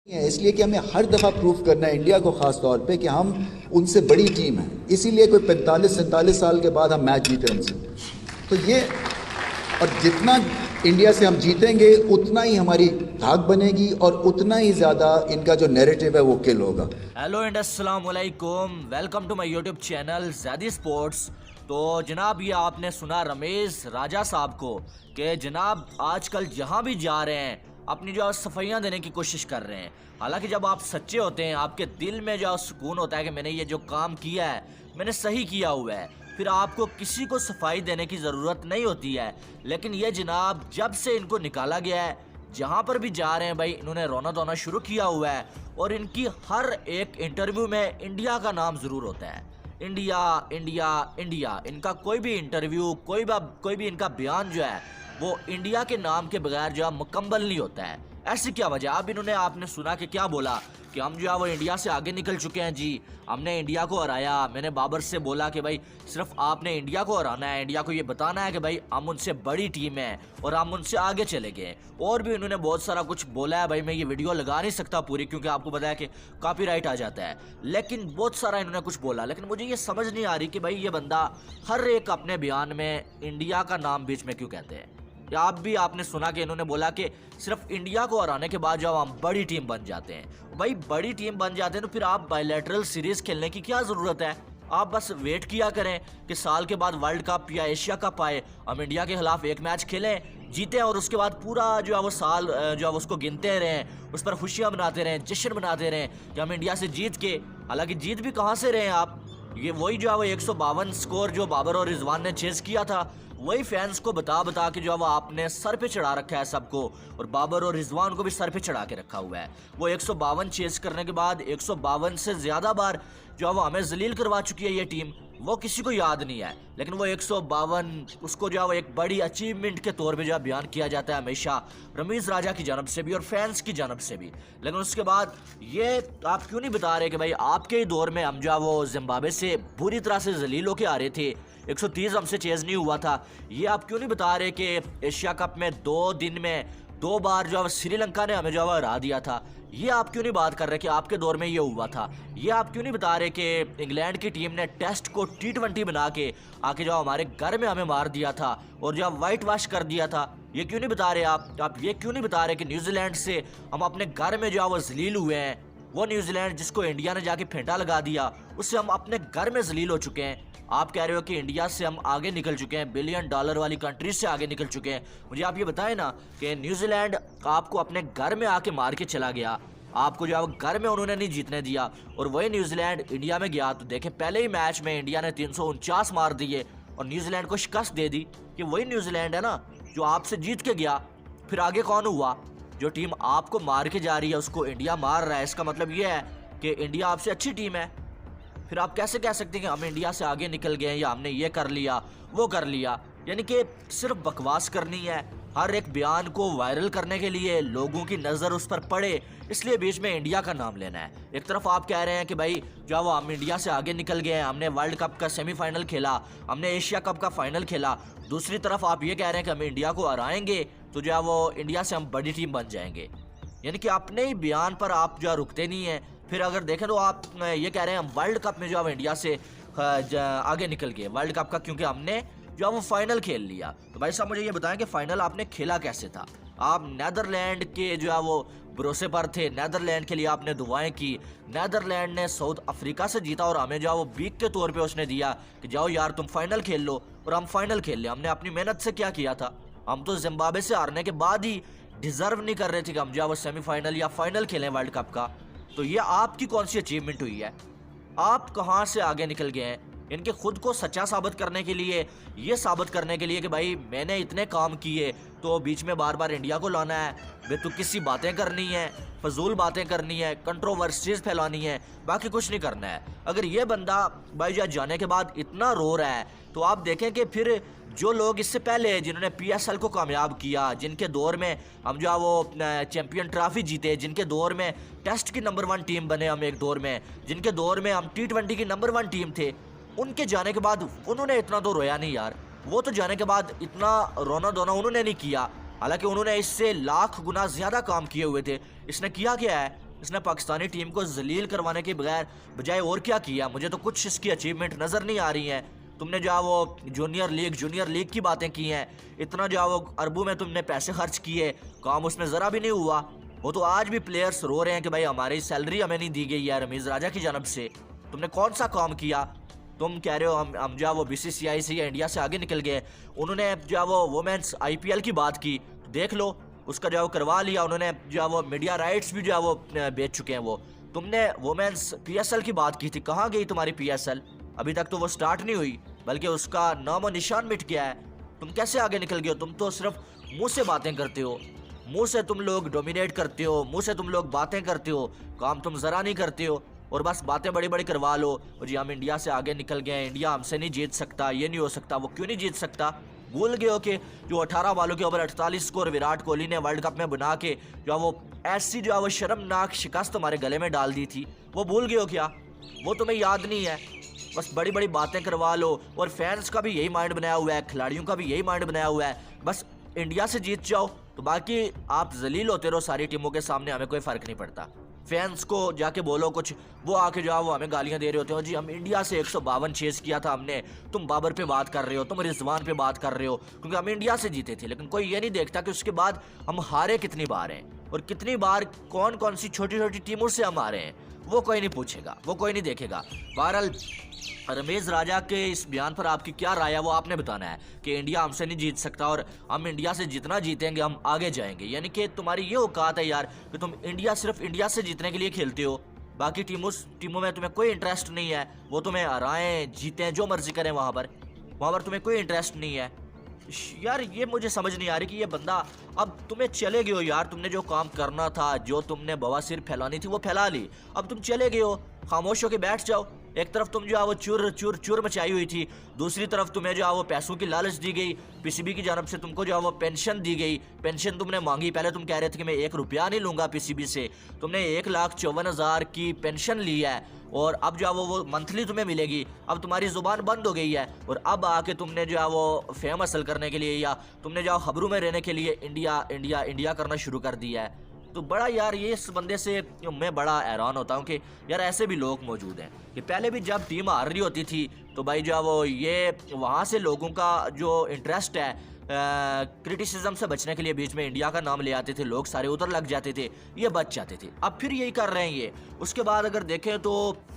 है, इसलिए कि हमें हर दफ़ा प्रूव करना है इंडिया को ख़ास तौर पे कि हम उनसे बड़ी टीम है। इसीलिए कोई 45-47 साल के बाद हम मैच जीते उनसे। तो ये, और जितना इंडिया से हम जीतेंगे उतना ही हमारी धाक बनेगी और उतना ही ज़्यादा इनका जो नैरेटिव है वो किल होगा। हेलो एंड अस्सलाम वालेकुम, welcome to my YouTube channel Zaidi sports. तो जनाब, ये आपने सुना रमेश राजा साहब को कि जनाब आजकल जहाँ भी जा रहे हैं अपनी जो सफाइयाँ देने की कोशिश कर रहे हैं। हालांकि जब आप सच्चे होते हैं, आपके दिल में जो सुकून होता है कि मैंने ये जो काम किया है मैंने सही किया हुआ है, फिर आपको किसी को सफाई देने की ज़रूरत नहीं होती है। लेकिन ये जनाब जब से इनको निकाला गया है, जहाँ पर भी जा रहे हैं भाई इन्होंने रोना धोना शुरू किया हुआ है और इनकी हर एक इंटरव्यू में इंडिया का नाम ज़रूर होता है। इंडिया इंडिया इंडिया, इनका कोई भी इंटरव्यू, कोई भी इनका बयान जो है वो इंडिया के नाम के बगैर जो है मुकम्मल नहीं होता है। ऐसी क्या वजह? अब इन्होंने, आपने सुना कि क्या बोला कि हम जो है वो इंडिया से आगे निकल चुके हैं जी, हमने इंडिया को हराया। मैंने बाबर से बोला कि भाई सिर्फ आपने इंडिया को हराना है, इंडिया को ये बताना है कि भाई हम उनसे बड़ी टीम है और हम उनसे आगे चले गए। और भी इन्होंने बहुत सारा कुछ बोला है भाई, मैं ये वीडियो लगा नहीं सकता पूरी क्योंकि आपको पता है कि कॉपीराइट आ जाता है, लेकिन बहुत सारा इन्होंने कुछ बोला। लेकिन मुझे ये समझ नहीं आ रही कि भाई ये बंदा हर एक अपने बयान में इंडिया का नाम बीच में क्यों कहते हैं। या आप भी आपने सुना कि इन्होंने बोला कि सिर्फ इंडिया को हराने के बाद जब हम बड़ी टीम बन जाते हैं। भाई बड़ी टीम बन जाते हैं तो फिर आप बायलैटरल सीरीज खेलने की क्या ज़रूरत है? आप बस वेट किया करें कि साल के बाद वर्ल्ड कप या एशिया कप आए, हम इंडिया के खिलाफ एक मैच खेलें, जीते और उसके बाद पूरा जो है वो साल जो है उसको गिनते रहें, उस पर खुशियाँ मनाते रहें, जश्न मनाते रहें कि हम इंडिया से जीत के। हालांकि जीत भी कहाँ से रहे आप, ये वही जो है वो 152 स्कोर जो बाबर और रिजवान ने चेस किया था, वही फैंस को बता बता के जो है वो आपने सर पे चढ़ा रखा है सबको, और बाबर और रिजवान को भी सर पे चढ़ा के रखा हुआ है। वो 152 चेस करने के बाद 152 से ज़्यादा बार जो है वो हमें जलील करवा चुकी है ये टीम, वो किसी को याद नहीं है। लेकिन वो 152 उसको जो है वो एक बड़ी अचीवमेंट के तौर पे जो है बयान किया जाता है हमेशा रमीज़ राजा की जानब से भी और फैंस की जानब से भी। लेकिन उसके बाद ये आप क्यों नहीं बता रहे कि भाई आपके ही दौर में हम जो है वो जिम्बाब्वे से बुरी तरह से जलील होके आ रहे थे, 130 हमसे चेज नहीं हुआ था। ये आप क्यों नहीं बता रहे कि एशिया कप में 2 दिन में 2 बार जो है श्रीलंका ने हमें जो है हरा दिया था? ये आप क्यों नहीं बात कर रहे कि आपके दौर में ये हुआ था? ये आप क्यों नहीं बता रहे कि इंग्लैंड की टीम ने टेस्ट को T20 बना के आके जो हमारे घर में हमें मार दिया था और जो वाइट वॉश कर दिया था? ये क्यों नहीं बता रहे आप ये क्यों नहीं बता रहे कि न्यूजीलैंड से हम अपने घर में जो है वो जलील हुए हैं? वो न्यूजीलैंड जिसको इंडिया ने जाके फेंटा लगा दिया, उससे हम अपने घर में जलील हो चुके हैं। आप कह रहे हो कि इंडिया से हम आगे निकल चुके हैं, $1 बिलियन वाली कंट्री से आगे निकल चुके हैं। मुझे आप ये बताएं ना कि न्यूजीलैंड आपको अपने घर में आके मार के चला गया, आपको जो है घर में उन्होंने नहीं जीतने दिया, और वही न्यूजीलैंड इंडिया में गया तो देखे पहले ही मैच में इंडिया ने 349 मार दिए और न्यूजीलैंड को शिकस्त दे दी। कि वही न्यूजीलैंड है ना जो आपसे जीत के गया। फिर आगे कौन हुआ? जो टीम आपको मार के जा रही है उसको इंडिया मार रहा है, इसका मतलब ये है कि इंडिया आपसे अच्छी टीम है। फिर आप कैसे कह सकते हैं कि हम इंडिया से आगे निकल गए या हमने ये कर लिया वो कर लिया? यानी कि सिर्फ बकवास करनी है, हर एक बयान को वायरल करने के लिए, लोगों की नज़र उस पर पड़े, इसलिए बीच में इंडिया का नाम लेना है। एक तरफ आप कह रहे हैं कि भाई जो है वो हम इंडिया से आगे निकल गए हैं, हमने वर्ल्ड कप का सेमीफाइनल खेला, हमने एशिया कप का फाइनल खेला। दूसरी तरफ आप ये कह रहे हैं कि हम इंडिया को हराएंगे तो जो है वो इंडिया से हम बड़ी टीम बन जाएंगे। यानी कि अपने ही बयान पर आप जो है रुकते नहीं हैं। फिर अगर देखें तो आप ये कह रहे हैं हम वर्ल्ड कप में जो है इंडिया से आगे निकल गए वर्ल्ड कप का, क्योंकि हमने जो है वो फाइनल खेल लिया। तो भाई साहब मुझे ये बताएं कि फाइनल आपने खेला कैसे था? आप नेदरलैंड के जो है वो भरोसे पर थे, नेदरलैंड के लिए आपने दुआएं की, नेदरलैंड ने साउथ अफ्रीका से जीता और हमें जो है वो बीक के तौर पे उसने दिया कि जाओ यार तुम फाइनल खेल लो, और हम फाइनल खेल ले। हमने अपनी मेहनत से क्या किया था? हम तो जिम्बाब्वे से हारने के बाद ही डिजर्व नहीं कर रहे थे कि हम जो है वो सेमीफाइनल या फाइनल खेलें वर्ल्ड कप का। तो ये आपकी कौन सी अचीवमेंट हुई है? आप कहाँ से आगे निकल गए हैं? इनके खुद को सच्चा साबित करने के लिए, ये साबित करने के लिए कि भाई मैंने इतने काम किए, तो बीच में बार बार इंडिया को लाना है, बेतुकी सी बातें करनी है, फजूल बातें करनी है, कंट्रोवर्सीज फैलानी है, बाकी कुछ नहीं करना है। अगर ये बंदा भाई जाने के बाद इतना रो रहा है तो आप देखें कि फिर जो लोग इससे पहले जिन्होंने PSL को कामयाब किया, जिनके दौर में हम जो है वो चैंपियन ट्रॉफी जीते, जिनके दौर में टेस्ट की नंबर 1 टीम बने हम एक दौर में, जिनके दौर में हम T20 की नंबर 1 टीम थे, उनके जाने के बाद उन्होंने इतना तो रोया नहीं यार। वो तो जाने के बाद इतना रोना धोना उन्होंने नहीं किया, हालांकि उन्होंने इससे लाख गुना ज़्यादा काम किए हुए थे। इसने किया क्या है? इसने पाकिस्तानी टीम को जलील करवाने के बजाय और क्या किया? मुझे तो कुछ इसकी अचीवमेंट नज़र नहीं आ रही हैं। तुमने जो है वो जूनियर लीग की बातें की हैं, इतना जो है वो अरबों में तुमने पैसे खर्च किए, काम उसमें ज़रा भी नहीं हुआ। वो तो आज भी प्लेयर्स रो रहे हैं कि भाई हमारी सैलरी हमें नहीं दी गई है रमीज़ राजा की जानब से। तुमने कौन सा काम किया? तुम कह रहे हो हम जो है वो BCCI से या इंडिया से आगे निकल गए। उन्होंने जो है वो वुमेन्स IPL की बात की, देख लो उसका जो है वो करवा लिया उन्होंने, जो है वो मीडिया राइट्स भी जो है वो बेच चुके हैं वो। तुमने वुमेन्स PSL की बात की थी, कहाँ गई तुम्हारी PSL? अभी तक तो वो स्टार्ट नहीं हुई, बल्कि उसका नामो निशान मिट गया है। तुम कैसे आगे निकल गए हो? तुम तो सिर्फ मुंह से बातें करते हो, मुंह से तुम लोग डोमिनेट करते हो, मुंह से तुम लोग बातें करते हो, काम तुम ज़रा नहीं करते हो और बस बातें बड़ी बड़ी करवा लो। और जी हम इंडिया से आगे निकल गए हैं, इंडिया हमसे नहीं जीत सकता, ये नहीं हो सकता, वो क्यों नहीं जीत सकता? भूल गए हो कि जो 18 बालों के ऊपर 48 स्कोर विराट कोहली ने वर्ल्ड कप में बना के जो वो ऐसी जो है वो शर्मनाक शिकस्त हमारे गले में डाल दी थी, वो भूल गए हो क्या? वो तुम्हें याद नहीं है? बस बड़ी बड़ी बातें करवा लो। और फैंस का भी यही माइंड बनाया हुआ है, खिलाड़ियों का भी यही माइंड बनाया हुआ है, बस इंडिया से जीत जाओ तो बाकी आप जलील होते रहो सारी टीमों के सामने, हमें कोई फ़र्क नहीं पड़ता। फैंस को जाके बोलो कुछ, वो आके जो है वो हमें गालियां दे रहे होते हो, जी हम इंडिया से 152 चेस किया था हमने, तुम बाबर पे बात कर रहे हो, तुम रिजवान पे बात कर रहे हो, क्योंकि हम इंडिया से जीते थे। लेकिन कोई ये नहीं देखता कि उसके बाद हम हारे कितनी बार हैं और कितनी बार कौन कौन सी छोटी छोटी टीमों से हम हारे हैं, वो कोई नहीं पूछेगा, वो कोई नहीं देखेगा। बहरहाल रमीज़ राजा के इस बयान पर आपकी क्या राय है वो आपने बताना है कि इंडिया हमसे नहीं जीत सकता और हम इंडिया से जितना जीतेंगे हम आगे जाएंगे। यानी कि तुम्हारी ये औकात है यार कि तुम सिर्फ इंडिया से जीतने के लिए खेलते हो, बाकी टीमों में तुम्हें कोई इंटरेस्ट नहीं है, वो तुम्हें हराएं जीतें जो मर्जी करें, वहाँ पर तुम्हें कोई इंटरेस्ट नहीं है। यार ये मुझे समझ नहीं आ रही कि ये बंदा, अब तुम्हें चले गए हो यार, तुमने जो काम करना था, जो तुमने बवासीर फैलानी थी वो फैला ली, अब तुम चले गए हो, खामोश होकर बैठ जाओ। एक तरफ तुम जो है वो चूर मचाई हुई थी, दूसरी तरफ तुम्हें जो है वो पैसों की लालच दी गई, PCB की जानब से तुमको जो है वो पेंशन दी गई, पेंशन तुमने मांगी, पहले तुम कह रहे थे कि मैं 1 रुपया नहीं लूँगा PCB से, तुमने 1,54,000 की पेंशन ली है और अब जो है वो मंथली तुम्हें मिलेगी। अब तुम्हारी ज़ुबान बंद हो गई है और अब आके तुमने जो है वो फेम हासिल करने के लिए या तुमने जो खबरों में रहने के लिए इंडिया इंडिया इंडिया करना शुरू कर दिया है। तो बड़ा यार ये इस बंदे से मैं बड़ा हैरान होता हूँ कि यार ऐसे भी लोग मौजूद हैं कि पहले भी जब टीम हार रही होती थी तो भाई जो है वो ये वहाँ से लोगों का जो इंटरेस्ट है क्रिटिसिज्म से बचने के लिए बीच में इंडिया का नाम ले आते थे, लोग सारे उधर लग जाते थे, ये बच जाते थे। अब फिर यही कर रहे हैं ये। उसके बाद अगर देखें तो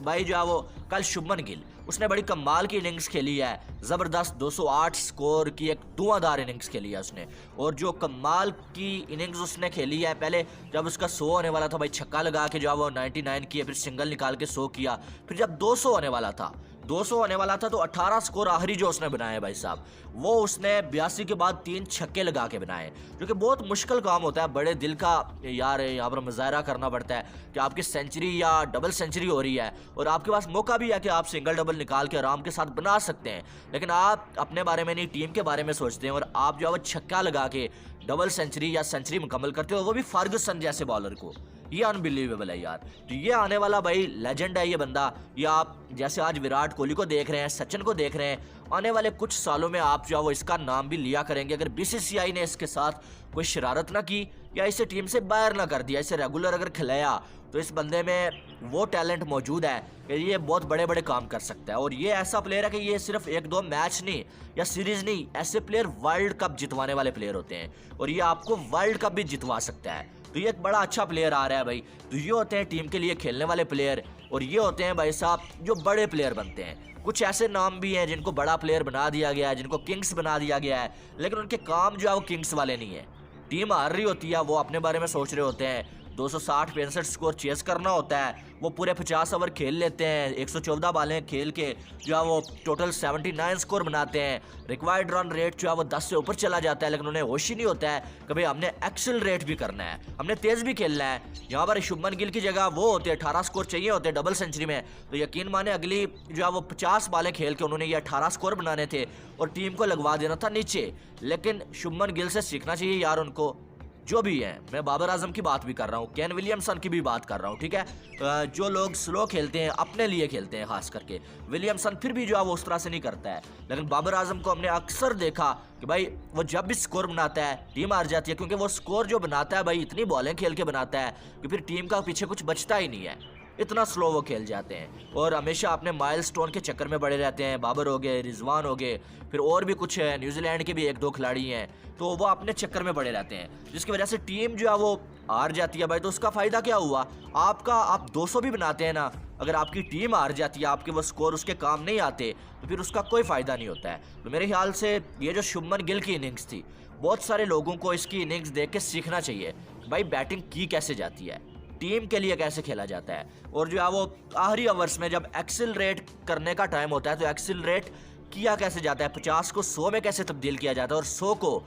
भाई जो है वो कल शुभमन गिल, उसने बड़ी कमाल की इनिंग्स खेली है, ज़बरदस्त 208 स्कोर की एक धुआंधार इनिंग्स खेली है उसने। और जो कमाल की इनिंग्स उसने खेली है, पहले जब उसका 100 होने वाला था भाई छक्का लगा के जो है वो 99 किया, फिर सिंगल निकाल के 100 किया, फिर जब 200 होने वाला था तो 18 स्कोर आखिरी जो उसने बनाए भाई साहब, वो उसने 82 के बाद 3 छक्के लगा के बनाए, जो कि बहुत मुश्किल काम होता है। बड़े दिल का यार यहाँ पर मुजाहरा करना पड़ता है कि आपकी सेंचुरी या डबल सेंचुरी हो रही है और आपके पास मौका भी है कि आप सिंगल डबल निकाल के आराम के साथ बना सकते हैं, लेकिन आप अपने बारे में नहीं टीम के बारे में सोचते हैं और आप जो है वो छक्का लगा के डबल सेंचुरी या सेंचुरी मुकम्मल करते हो, वो भी फर्गसन जैसे बॉलर को। ये अनबिलीवेबल है यार। तो ये आने वाला भाई लेजेंड है ये बंदा। या आप जैसे आज विराट कोहली को देख रहे हैं, सचिन को देख रहे हैं, आने वाले कुछ सालों में आप जो है वो इसका नाम भी लिया करेंगे अगर BCCI ने इसके साथ कोई शरारत ना की या इसे टीम से बाहर ना कर दिया, इसे रेगुलर अगर खिलाया, तो इस बंदे में वो टैलेंट मौजूद है कि ये बहुत बड़े बड़े काम कर सकता है। और ये ऐसा प्लेयर है कि ये सिर्फ 1-2 मैच नहीं या सीरीज नहीं, ऐसे प्लेयर वर्ल्ड कप जितवाने वाले प्लेयर होते हैं और ये आपको वर्ल्ड कप भी जितवा सकता है। तो ये एक बड़ा अच्छा प्लेयर आ रहा है भाई। तो ये होते हैं टीम के लिए खेलने वाले प्लेयर और ये होते हैं भाई साहब जो बड़े प्लेयर बनते हैं। कुछ ऐसे नाम भी हैं जिनको बड़ा प्लेयर बना दिया गया है, जिनको किंग्स बना दिया गया है, लेकिन उनके काम जो है वो किंग्स वाले नहीं है। टीम हार रही होती है, वो अपने बारे में सोच रहे होते हैं, 260-65 स्कोर चेस करना होता है, वो पूरे 50 ओवर खेल लेते हैं, 114 बालें खेल के जो है वो टोटल 79 स्कोर बनाते हैं। रिक्वायर्ड रन रेट जो है वो 10 से ऊपर चला जाता है, लेकिन उन्हें होश ही नहीं होता है कि भाई हमने एक्सेल रेट भी करना है, हमने तेज़ भी खेलना है। यहाँ पर शुभमन गिल की जगह वो होते हैं 18 स्कोर चाहिए होते हैं डबल सेंचुरी में, तो यकीन माने अगली जो है वो 50 बालें खेल के उन्होंने ये 18 स्कोर बनाने थे और टीम को लगवा देना था नीचे। लेकिन शुभमन गिल से सीखना चाहिए यार उनको। जो भी है, मैं बाबर आजम की बात भी कर रहा हूँ, केन विलियमसन की भी बात कर रहा हूँ, ठीक है। जो लोग स्लो खेलते हैं अपने लिए खेलते हैं, खास करके विलियमसन फिर भी जो है वो उस तरह से नहीं करता है, लेकिन बाबर आजम को हमने अक्सर देखा कि भाई वो जब भी स्कोर बनाता है टीम हार जाती है, क्योंकि वो स्कोर जो बनाता है भाई इतनी बॉलें खेल के बनाता है कि फिर टीम का पीछे कुछ बचता ही नहीं है, इतना स्लो वो खेल जाते हैं और हमेशा अपने माइलस्टोन के चक्कर में पड़े रहते हैं। बाबर हो गए, रिजवान हो गए, फिर और भी कुछ है, न्यूजीलैंड के भी 1-2 खिलाड़ी हैं, तो वो अपने चक्कर में पड़े रहते हैं, जिसकी वजह से टीम जो है वो हार जाती है भाई। तो उसका फ़ायदा क्या हुआ आपका? आप 200 भी बनाते हैं ना, अगर आपकी टीम हार जाती है, आपके वो स्कोर उसके काम नहीं आते, तो फिर उसका कोई फ़ायदा नहीं होता है। तो मेरे ख्याल से ये जो शुभमन गिल की इनिंग्स थी, बहुत सारे लोगों को इसकी इनिंग्स देख के सीखना चाहिए भाई बैटिंग की कैसे जाती है, टीम के लिए कैसे खेला जाता है। और जो है वो आखिरी ओवर्स में जब एक्सिलरेट करने का टाइम होता है तो एक्सिलरेट किया कैसे जाता है, 50 को 100 में कैसे तब्दील किया जाता है और 100 को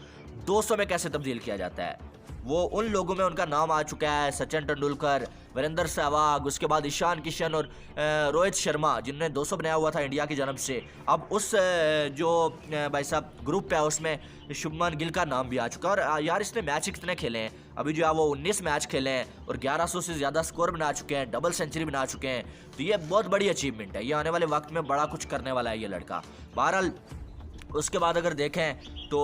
200 में कैसे तब्दील किया जाता है। वो उन लोगों में उनका नाम आ चुका है, सचिन तेंदुलकर, वीरेंद्र सहवाग, उसके बाद ईशान किशन और रोहित शर्मा, जिन्होंने 200 बनाया हुआ था इंडिया की जानब से। अब उस जो भाई साहब ग्रुप है उसमें शुभमन गिल का नाम भी आ चुका है। और यार इसने मैच कितने खेले हैं अभी, जो है वो 19 मैच खेले हैं और 1100 से ज़्यादा स्कोर बना चुके हैं, डबल सेंचुरी बना चुके हैं। तो ये बहुत बड़ी अचीवमेंट है, ये आने वाले वक्त में बड़ा कुछ करने वाला है ये लड़का। बहरहाल उसके बाद अगर देखें तो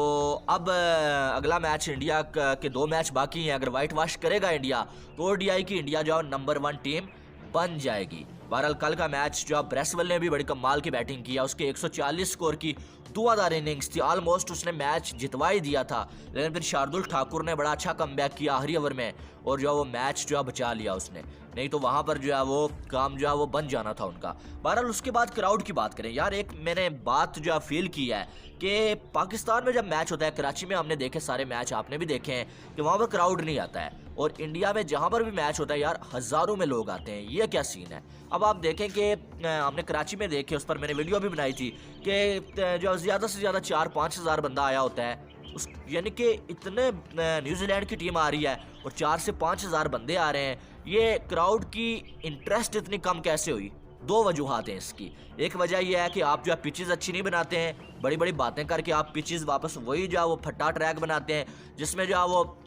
अब अगला मैच इंडिया के 2 मैच बाकी हैं। अगर वाइट वॉश करेगा इंडिया तो ओडीआई की इंडिया जो है नंबर 1 टीम बन जाएगी। बहरहाल कल का मैच जो ब्रेसवेल ने भी बड़ी कमाल की बैटिंग किया, उसके 140 स्कोर की धुआंधार इनिंग्स थी, ऑलमोस्ट उसने मैच जितवा ही दिया था, लेकिन फिर शार्दुल ठाकुर ने बड़ा अच्छा कमबैक किया आखिरी ओवर में और जो है वो मैच जो है बचा लिया उसने, नहीं तो वहाँ पर जो है वो काम जो है वो बन जाना था उनका। बहरहाल उसके बाद क्राउड की बात करें यार, एक मैंने बात जो है फील की है कि पाकिस्तान में जब मैच होता है, कराची में हमने देखे सारे मैच, आपने भी देखे हैं कि वहाँ पर क्राउड नहीं आता है, और इंडिया में जहाँ पर भी मैच होता है यार हज़ारों में लोग आते हैं। ये क्या सीन है? अब आप देखें कि हमने कराची में देखे, उस पर मैंने वीडियो भी बनाई थी कि जो ज़्यादा से ज़्यादा 4-5 हज़ार बंदा आया होता है, उस यानी कि इतने न्यूजीलैंड की टीम आ रही है और 4 से 5 हज़ार बंदे आ रहे हैं। ये क्राउड की इंटरेस्ट इतनी कम कैसे हुई? 2 वजूहात हैं इसकी। एक वजह यह है कि आप जो है पिचेस अच्छी नहीं बनाते हैं, बड़ी बड़ी बातें करके आप पिचेस वापस वही जो है वो फट्टा ट्रैक बनाते हैं, जिसमें जो है वो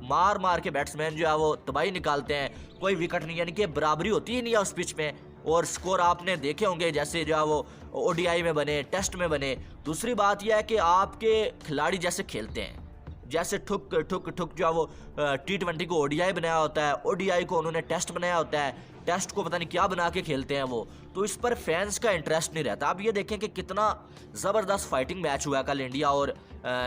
मार मार के बैट्समैन जो है वो तबाही निकालते हैं, कोई विकेट नहीं, यानी कि बराबरी होती ही नहीं है उस पिच में। और स्कोर आपने देखे होंगे जैसे जो है वो ओडीआई में बने, टेस्ट में बने। दूसरी बात यह है कि आपके खिलाड़ी जैसे खेलते हैं, जैसे ठुक ठुक ठुक जो है वो T20 को ओडीआई बनाया होता है, ओडीआई को उन्होंने टेस्ट बनाया होता है, टेस्ट को पता नहीं क्या बना के खेलते हैं वो, तो इस पर फैंस का इंटरेस्ट नहीं रहता। आप ये देखें कि कितना ज़बरदस्त फाइटिंग मैच हुआ कल इंडिया और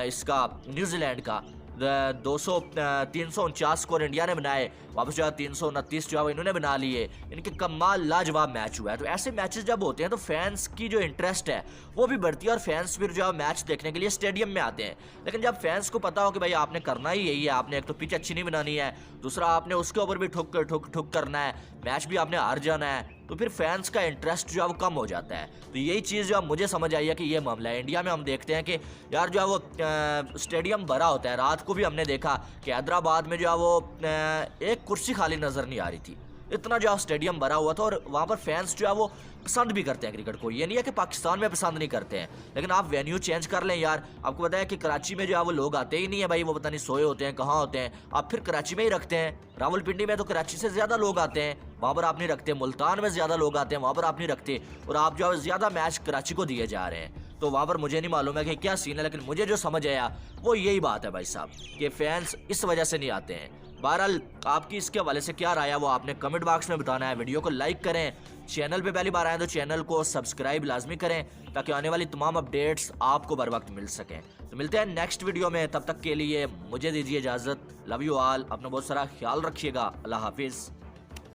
इसका न्यूजीलैंड का। 349 स्कोर इंडिया ने बनाए, वापस जो है 329 जो है इन्होंने बना लिए। इनके कमाल लाजवाब मैच हुआ है। तो ऐसे मैचेस जब होते हैं तो फैंस की जो इंटरेस्ट है वो भी बढ़ती है और फैंस फिर जो है मैच देखने के लिए स्टेडियम में आते हैं। लेकिन जब फैंस को पता हो कि भाई आपने करना ही यही है, आपने एक तो पिच अच्छी नहीं बनानी है, दूसरा आपने उसके ऊपर भी ठुक ठुक ठुक करना है, मैच भी आपने हार जाना है, तो फिर फैंस का इंटरेस्ट जो है वो कम हो जाता है। तो यही चीज़ जो मुझे समझ आई है कि ये मामला है। इंडिया में हम देखते हैं कि यार जो है वो स्टेडियम भरा होता है, रात को भी हमने देखा कि हैदराबाद में जो है वो एक कुर्सी खाली नज़र नहीं आ रही थी, इतना जो स्टेडियम भरा हुआ था। और वहाँ पर फैंस जो है वो पसंद भी करते हैं क्रिकेट को, ये नहीं है कि पाकिस्तान में पसंद नहीं करते हैं, लेकिन आप वेन्यू चेंज कर लें यार। आपको पता है कि कराची में जो है वो लोग आते ही नहीं है भाई, वो पता नहीं सोए होते हैं, कहाँ होते हैं, आप फिर कराची में ही रखते हैं। रावलपिंडी में तो कराची से ज़्यादा लोग आते हैं, वहाँ पर आप नहीं रखते। मुल्तान में ज़्यादा लोग आते हैं, वहाँ पर आप नहीं रखते, और आप जो है ज़्यादा मैच कराची को दिए जा रहे हैं। तो वहाँ पर मुझे नहीं मालूम है कि क्या सीन है, लेकिन मुझे जो समझ आया वो यही बात है भाई साहब कि फैंस इस वजह से नहीं आते हैं। बहरहाल आपकी इसके हवाले से क्या राय है वो आपने कमेंट बॉक्स में बताना है। वीडियो को लाइक करें, चैनल पे पहली बार आए तो चैनल को सब्सक्राइब लाजमी करें ताकि आने वाली तमाम अपडेट्स आपको बर वक्त मिल सकें। तो मिलते हैं नेक्स्ट वीडियो में, तब तक के लिए मुझे दीजिए इजाज़त। लव यू ऑल, अपना बहुत सारा ख्याल रखिएगा। अल्लाह हाफिज़।